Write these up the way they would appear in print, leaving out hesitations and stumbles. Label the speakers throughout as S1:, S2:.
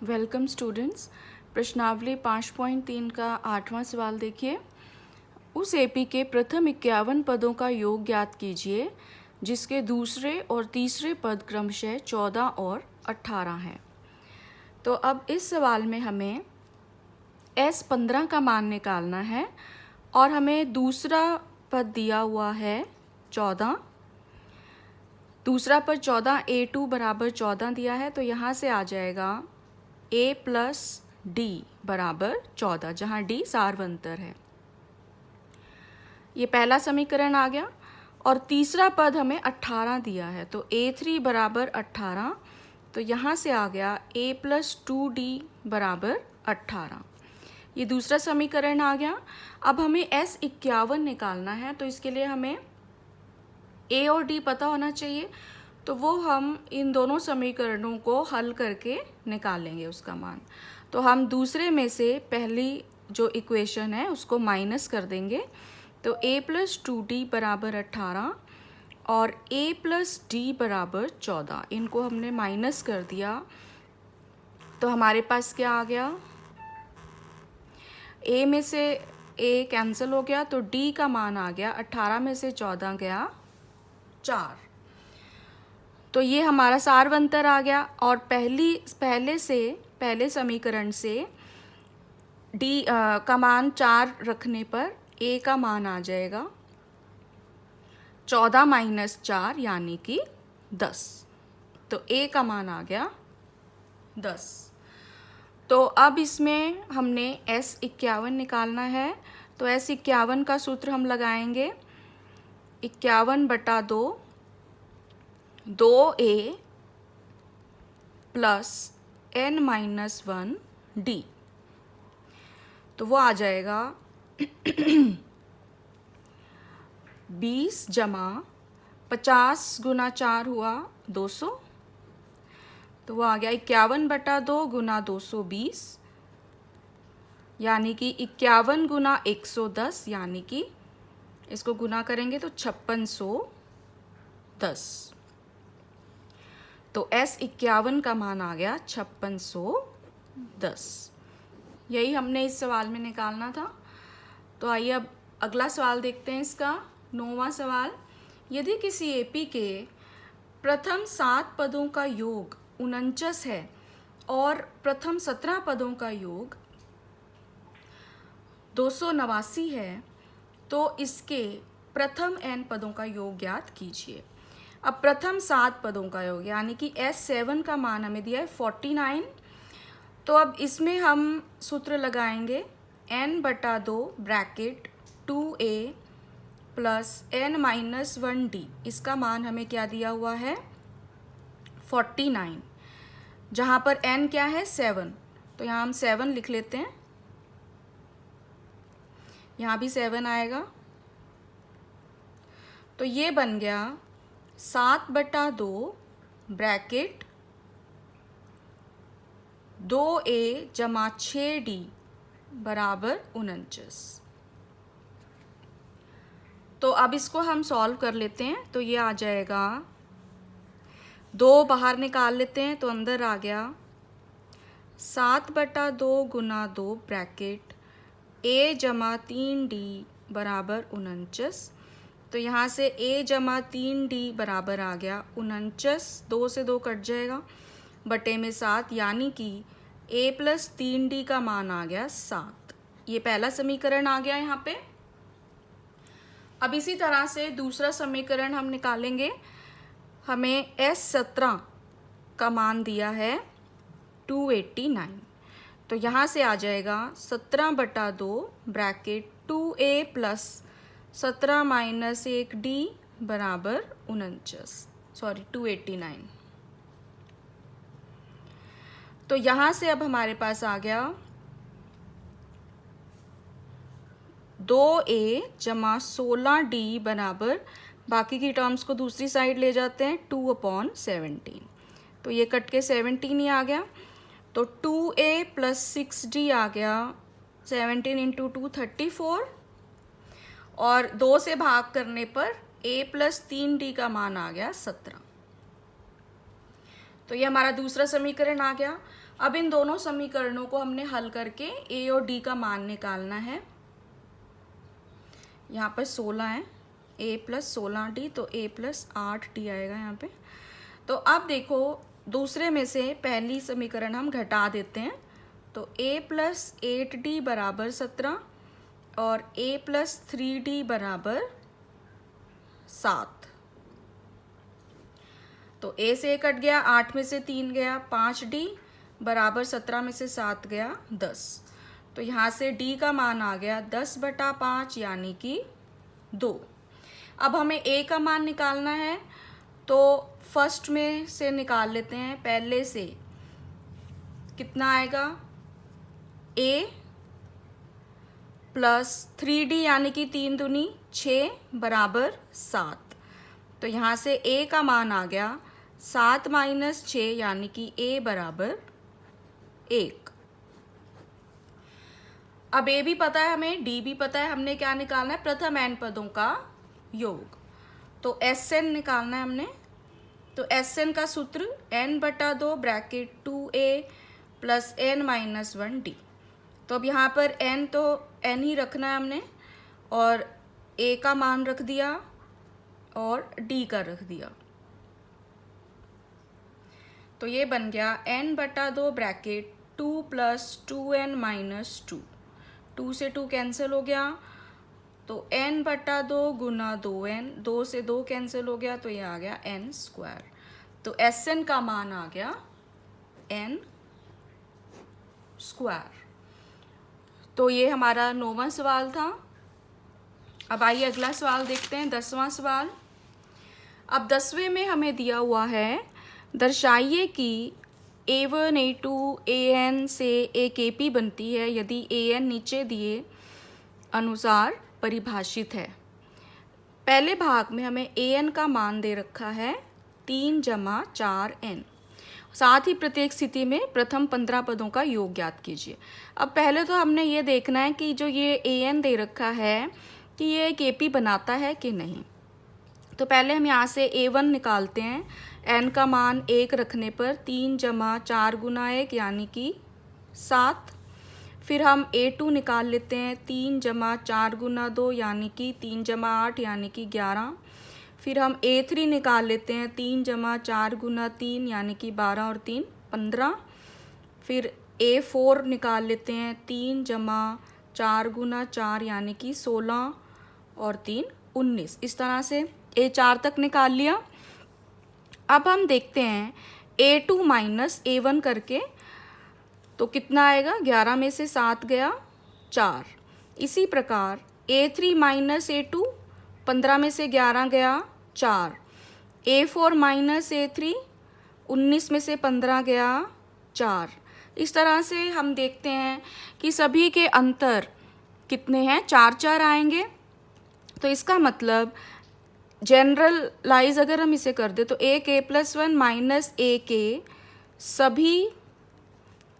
S1: Welcome students. प्रश्नावली 5.3 का 8वां सवाल देखिए। उस एपी के प्रथम 51 पदों का योग ज्ञात कीजिए जिसके दूसरे और तीसरे पद क्रमशः 14 और 18 हैं। तो अब इस सवाल में हमें S15 का मान निकालना है और हमें दूसरा पद दिया हुआ है 14, दूसरा पद 14, A2 बराबर 14 दिया है। तो यहाँ से आ जाएगा A प्लस डी बराबर 14, जहाँ डी सार्वंतर है। ये पहला समीकरण आ गया। और तीसरा पद हमें 18 दिया है, तो A3 बराबर 18, तो यहाँ से आ गया A प्लस 2D बराबर 18। ये दूसरा समीकरण आ गया। अब हमें S51 निकालना है, तो इसके लिए हमें A और D पता होना चाहिए, तो वो हम इन दोनों समीकरणों को हल करके निकालेंगे उसका मान। तो हम दूसरे में से पहली जो इक्वेशन है उसको माइनस कर देंगे। तो A प्लस 2D बराबर 18 और A प्लस डी बराबर 14, इनको हमने माइनस कर दिया। तो हमारे पास क्या आ गया, A में से A कैंसिल हो गया, तो D का मान आ गया 18 में से 14 गया 4। तो ये हमारा सार्वंतर आ गया। और पहले समीकरण से D का मान 4 रखने पर A का मान आ जाएगा 14 माइनस 4 यानी कि 10। तो A का मान आ गया 10। तो अब इसमें हमने S51 निकालना है। तो S51 का सूत्र हम लगाएंगे 51/2 2A प्लस n-1D। तो वो आ जाएगा 20 जमा 50 गुना 4 हुआ 200, तो वो आ गया 51/2 गुना 220, यानी कि 51 गुना 110, यानी कि इसको गुना करेंगे तो 5610। तो S51 का मान आ गया 5610। यही हमने इस सवाल में निकालना था। तो आइए अब अगला सवाल देखते हैं। इसका 9वां सवाल, यदि किसी एपी के प्रथम 7 पदों का योग 49 है और प्रथम 17 पदों का योग 289 है, तो इसके प्रथम n पदों का योग ज्ञात कीजिए। अब प्रथम 7 पदों का योग यानी कि S7 का मान हमें दिया है 49। तो अब इसमें हम सूत्र लगाएंगे n/2 bracket 2A plus n-1D। इसका मान हमें क्या दिया हुआ है 49, जहाँ पर n क्या है 7, तो यहाँ हम 7 लिख लेते हैं। यहाँ भी 7 आएगा। तो ये बन गया 7/2 ब्रैकेट 2A जमा 6D बराबर 49। तो अब इसको हम सॉल्व कर लेते हैं। तो ये आ जाएगा 2 बाहर निकाल लेते हैं, तो अंदर आ गया 7/2 गुना 2 ब्रैकेट A जमा 3D बराबर 49। तो यहाँ से A जमा 3D बराबर आ गया 49, 2 से 2 कट जाएगा, बटे में 7, यानी कि A प्लस 3D का मान आ गया 7। ये पहला समीकरण आ गया यहाँ पे। अब इसी तरह से दूसरा समीकरण हम निकालेंगे। हमें S17 का मान दिया है 289। तो यहाँ से आ जाएगा 17/2 bracket 2A plus 17 minus 1D बराबर 289। तो यहाँ से अब हमारे पास आ गया 2A जमा 16D बराबर, बाकी की टर्म्स को दूसरी साइड ले जाते हैं, 2/17। तो ये कट के 17 ही आ गया। तो 2A प्लस 6D आ गया, 17 इंटू 2 34, और 2 से भाग करने पर A प्लस 3D का मान आ गया 17। तो ये हमारा दूसरा समीकरण आ गया। अब इन दोनों समीकरणों को हमने हल करके ए और डी का मान निकालना है। यहाँ पर 16 है, a प्लस 16d, तो a प्लस 8d आएगा यहाँ पे। तो अब देखो दूसरे में से पहली समीकरण हम घटा देते हैं, तो a प्लस 8d बराबर 17 और a प्लस 3d बराबर 7। तो a से a कट गया, 8 में से 3 गया, 5d बराबर 17 में से 7 गया 10। तो यहाँ से d का मान आ गया 10/5 यानी कि 2। अब हमें a का मान निकालना है, तो फर्स्ट में से निकाल लेते हैं। पहले से कितना आएगा, a प्लस 3d यानी कि 3 दूनी 6 बराबर 7। तो यहाँ से a का मान आ गया 7 माइनस 6 यानी कि a बराबर 1। अब a भी पता है हमें, d भी पता है, हमने क्या निकालना है, प्रथम n पदों का योग। तो Sn निकालना है हमने। तो Sn का सूत्र n/2 bracket 2a plus n minus 1d। तो अब यहाँ पर n तो n ही रखना है हमने, और a का मान रख दिया और d का रख दिया। तो ये बन गया n/2 bracket 2 plus 2n minus 2। 2 से 2 कैंसिल हो गया, तो n/2 गुना 2n, 2 से 2 कैंसिल हो गया, तो ये आ गया n स्क्वायर। तो Sn का मान आ गया n स्क्वायर। तो ये हमारा 9वां सवाल था। अब आइए अगला सवाल देखते हैं, 10वां सवाल। अब 10वें में हमें दिया हुआ है, दर्शाइए कि A1 A2 AN से एक AP बनती है यदि AN नीचे दिए अनुसार परिभाषित है। पहले भाग में हमें AN का मान दे रखा है 3 + 4n। साथ ही प्रत्येक स्थिति में प्रथम 15 पदों का योग ज्ञात कीजिए। अब पहले तो हमने ये देखना है कि जो ये AN दे रखा है कि ये एक AP बनाता है कि नहीं। तो पहले हम यहाँ से A1 निकालते हैं। n का मान 1 रखने पर 3 + 4 गुना 1 यानी कि 7। फिर हम A2 निकाल लेते हैं, 3 + 4 गुना 2 यानी कि 3 + 8 यानी कि 11। फिर हम A3 निकाल लेते हैं, 3 + 4 गुना 3 यानी कि 12 और 3 15। फिर A4 निकाल लेते हैं, 3 + 4 गुना 4 यानी कि 16 और 3 19। इस तरह से A4 तक निकाल लिया। अब हम देखते हैं A2 माइनस A1 करके, तो कितना आएगा, 11 में से 7 गया 4। इसी प्रकार A3 माइनस A2, 15 में से 11 गया 4। A4 माइनस A3, 19 में से 15 गया 4। इस तरह से हम देखते हैं कि सभी के अंतर कितने हैं, 4 आएंगे। तो इसका मतलब जनरलाइज अगर हम इसे कर दे तो AK+1 माइनस AK सभी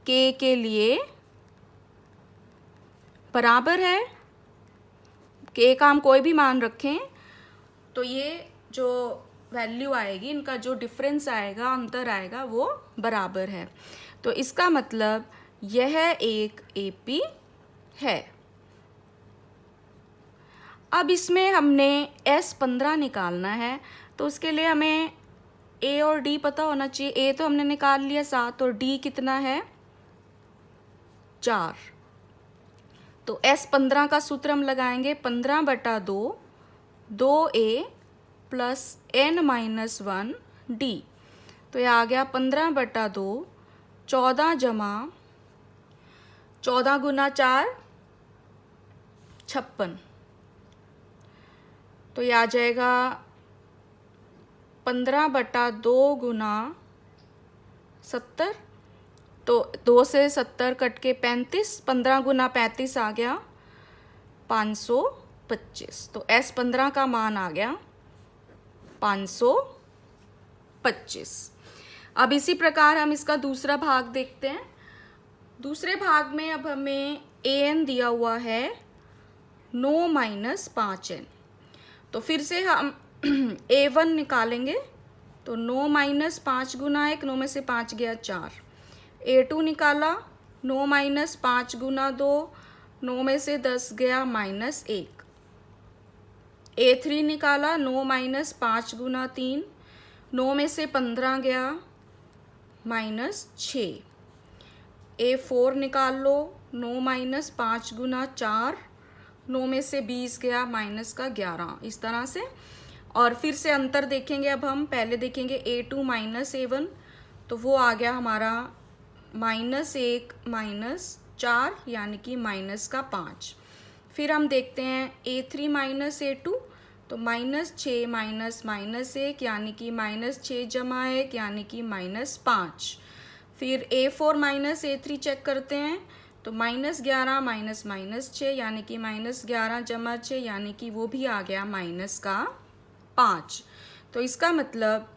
S1: k के लिए बराबर है। k का हम कोई भी मान रखें तो ये जो वैल्यू आएगी, इनका जो डिफरेंस आएगा, अंतर आएगा, वो बराबर है। तो इसका मतलब यह एक AP है। अब इसमें हमने S15 निकालना है, तो उसके लिए हमें A और D पता होना चाहिए। A तो हमने निकाल लिया 7 और D कितना है 4। तो S15 का सूत्र हम लगाएंगे 15/2 2A plus n minus 1D। तो यह आ गया 15/2 14 + 14 गुना 4 56। तो यह आ जाएगा 15/2 गुना 70। तो 2 से 70 कट के 35, 15 गुना 35 आ गया 525। तो S15 का मान आ गया 525। अब इसी प्रकार हम इसका दूसरा भाग देखते हैं। दूसरे भाग में अब हमें AN दिया हुआ है 9 - 5n। तो फिर से हम A1 निकालेंगे। तो 9 माइनस 5 गुना 1, 9 में से 5 गया 4। A2 निकाला, 9 माइनस 5 गुना 2, 9 में से 10 गया -1। A3 निकाला, 9 माइनस 5 गुना 3, 9 में से 15 गया -6। A4 निकाल लो, 9 माइनस 5 गुना 4, 9 में से 20 गया -11, इस तरह से। और फिर से अंतर देखेंगे अब हम। पहले देखेंगे A2 माइनस A1, तो वो आ गया हमारा -1 -4 यानी कि -5। फिर हम देखते हैं A3 माइनस A2, तो -6 -1 यानी कि -6 जमा 1 यानी कि -5। फिर A4 माइनस A3 चेक करते हैं, तो -11 -6 यानी कि -11 जमा 6 यानी कि वो भी आ गया -5। तो इसका मतलब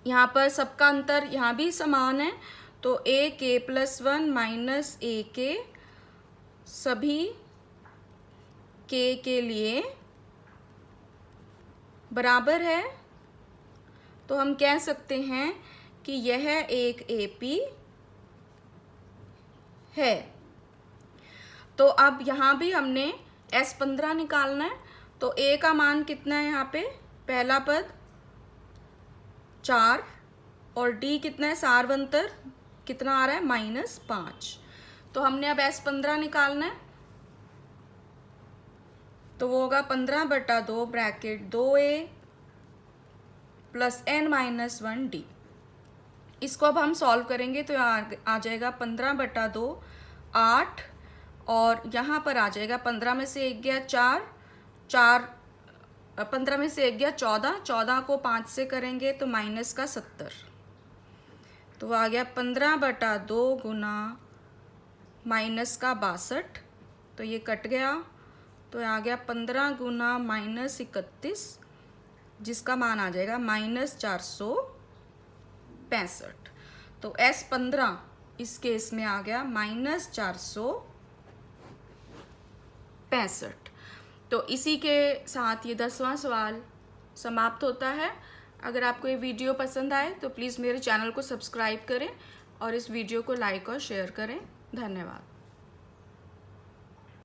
S1: यहाँ पर सबका अंतर यहाँ भी समान है, तो AK+1 माइनस AK सभी K के लिए बराबर है। तो हम कह सकते हैं कि यह एक AP है। तो अब यहाँ भी हमने S15 निकालना है, तो A का मान कितना है यहाँ पे, पहला पद 4 और D कितना है, सारवंतर कितना आ रहा है -5। तो हमने अब S15 निकालना है, तो वो होगा 15/2 ब्रैकेट 2A प्लस n-1D। इसको अब हम सॉल्व करेंगे तो आ जाएगा 15/2 8, और यहाँ पर आ जाएगा 15 में से 1 गया 4, 15 में से 1 गया 14, 14 को 5 से करेंगे तो -70। तो आ गया 15/2 गुना -62, तो ये कट गया, तो आ गया 15 गुना -31, जिसका मान आ जाएगा -465। तो S15 इस केस में आ गया -465। तो इसी के साथ ये 10वां सवाल समाप्त होता है। अगर आपको ये वीडियो पसंद आए तो प्लीज़ मेरे चैनल को सब्सक्राइब करें और इस वीडियो को लाइक और शेयर करें। धन्यवाद।